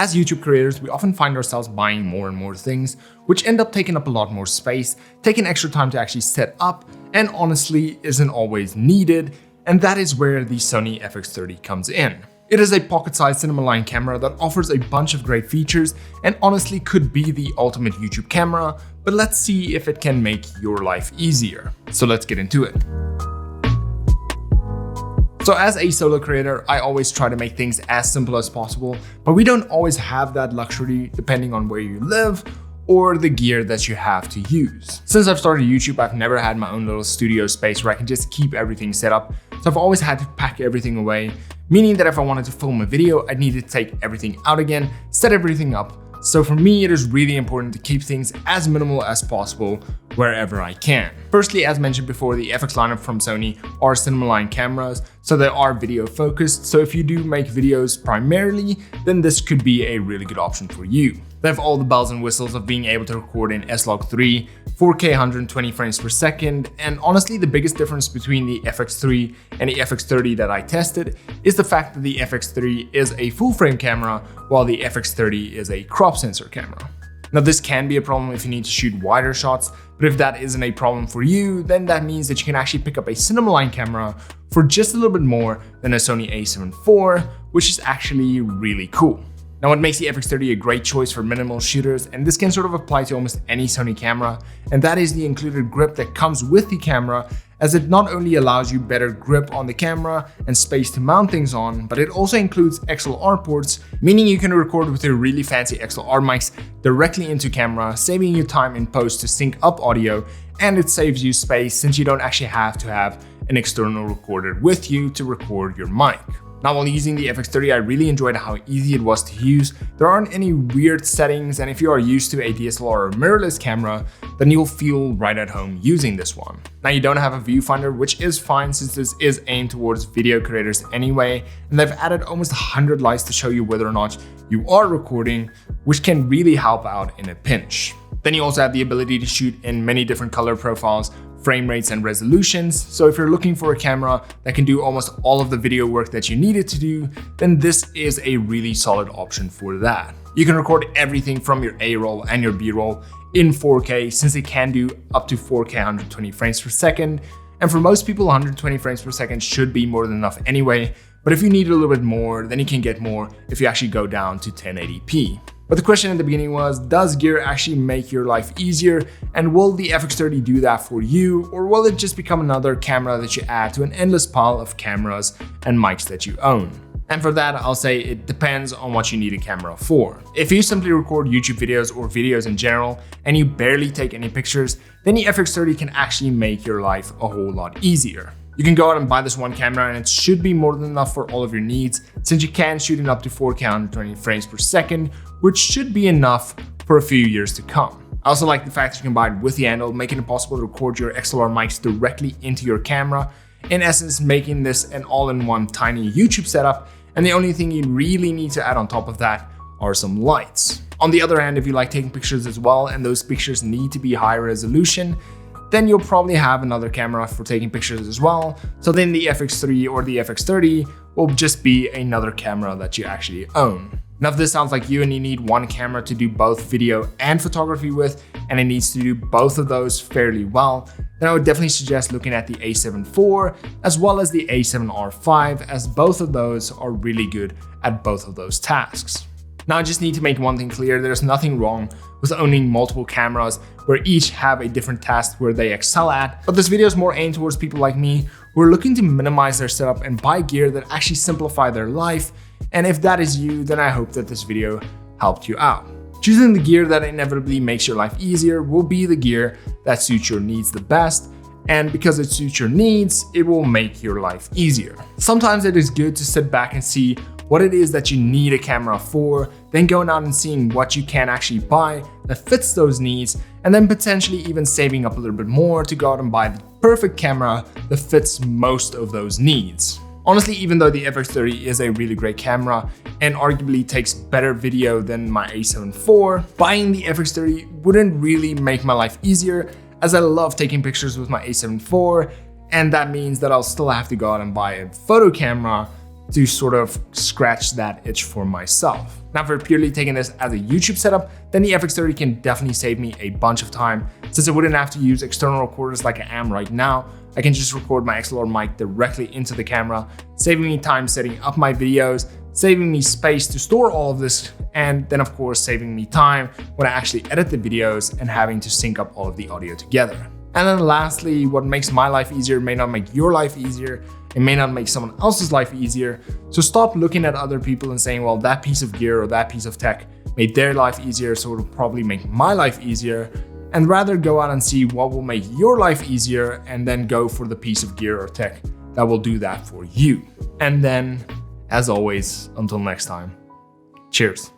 As YouTube creators, we often find ourselves buying more and more things, which end up taking up a lot more space, taking extra time to actually set up, and honestly isn't always needed, and that is where the Sony FX30 comes in. It is a pocket-sized cinema line camera that offers a bunch of great features and honestly could be the ultimate YouTube camera, but let's see if it can make your life easier. So let's get into it. So as a solo creator, I always try to make things as simple as possible, but we don't always have that luxury depending on where you live or the gear that you have to use. Since I've started YouTube, I've never had my own little studio space where I can just keep everything set up. So I've always had to pack everything away, meaning that if I wanted to film a video, I'd need to take everything out again, set everything up. So for me, it is really important to keep things as minimal as possible wherever I can. Firstly, as mentioned before, the FX lineup from Sony are cinema line cameras, so they are video focused. So if you do make videos primarily, then this could be a really good option for you. They have all the bells and whistles of being able to record in SLOG 3, 4K 120 frames per second, and honestly the biggest difference between the FX3 and the FX30 that I tested is the fact that the FX3 is a full frame camera while the FX30 is a crop sensor camera. Now this can be a problem if you need to shoot wider shots, but if that isn't a problem for you, then that means that you can actually pick up a cinema line camera for just a little bit more than a Sony a7 IV, which is actually really cool. Now what makes the FX30 a great choice for minimal shooters, and this can sort of apply to almost any Sony camera, and that is the included grip that comes with the camera, as it not only allows you better grip on the camera and space to mount things on, but it also includes XLR ports, meaning you can record with your really fancy XLR mics directly into camera, saving you time in post to sync up audio, and it saves you space since you don't actually have to have an external recorder with you to record your mic. Now while using the FX30, I really enjoyed how easy it was to use. There aren't any weird settings, and if you are used to a DSLR or mirrorless camera, then you'll feel right at home using this one. Now you don't have a viewfinder, which is fine since this is aimed towards video creators anyway, and they've added almost 100 lights to show you whether or not you are recording, which can really help out in a pinch. Then you also have the ability to shoot in many different color profiles, frame rates and resolutions. So if you're looking for a camera that can do almost all of the video work that you need it to do, then this is a really solid option for that. You can record everything from your A-roll and your B-roll in 4K since it can do up to 4K 120 frames per second. And for most people, 120 frames per second should be more than enough anyway. But if you need a little bit more, then you can get more if you actually go down to 1080p. But the question in the beginning was, does gear actually make your life easier? And will the FX30 do that for you? Or will it just become another camera that you add to an endless pile of cameras and mics that you own? And for that, I'll say it depends on what you need a camera for. If you simply record YouTube videos or videos in general, and you barely take any pictures, then the FX30 can actually make your life a whole lot easier. You can go out and buy this one camera and it should be more than enough for all of your needs, since you can shoot in up to 4K 120 frames per second, which should be enough for a few years to come. I also like the fact that you can buy it with the handle, making it possible to record your XLR mics directly into your camera, in essence making this an all-in-one tiny YouTube setup, and the only thing you really need to add on top of that are some lights. On the other hand, if you like taking pictures as well and those pictures need to be high resolution, then you'll probably have another camera for taking pictures as well. So then the FX3 or the FX30 will just be another camera that you actually own. Now if this sounds like you and you need one camera to do both video and photography with, and it needs to do both of those fairly well, then I would definitely suggest looking at the a7 IV as well as the a7R5, as both of those are really good at both of those tasks. Now I just need to make one thing clear, there's nothing wrong with owning multiple cameras where each have a different task where they excel at, but this video is more aimed towards people like me who are looking to minimize their setup and buy gear that actually simplify their life, and if that is you, then I hope that this video helped you out. Choosing the gear that inevitably makes your life easier will be the gear that suits your needs the best, and because it suits your needs, it will make your life easier. Sometimes it is good to sit back and see what it is that you need a camera for, then going out and seeing what you can actually buy that fits those needs, and then potentially even saving up a little bit more to go out and buy the perfect camera that fits most of those needs. Honestly, even though the FX30 is a really great camera and arguably takes better video than my a7 IV, buying the FX30 wouldn't really make my life easier, as I love taking pictures with my a7 IV, and that means that I'll still have to go out and buy a photo camera to sort of scratch that itch for myself. Now, if we're purely taking this as a YouTube setup, then the FX30 can definitely save me a bunch of time. Since I wouldn't have to use external recorders like I am right now, I can just record my XLR mic directly into the camera, saving me time setting up my videos, saving me space to store all of this, and then of course saving me time when I actually edit the videos and having to sync up all of the audio together. And then lastly, what makes my life easier may not make your life easier. It may not make someone else's life easier. So stop looking at other people and saying, well, that piece of gear or that piece of tech made their life easier, so it'll probably make my life easier. And rather go out and see what will make your life easier and then go for the piece of gear or tech that will do that for you. And then, as always, until next time, cheers.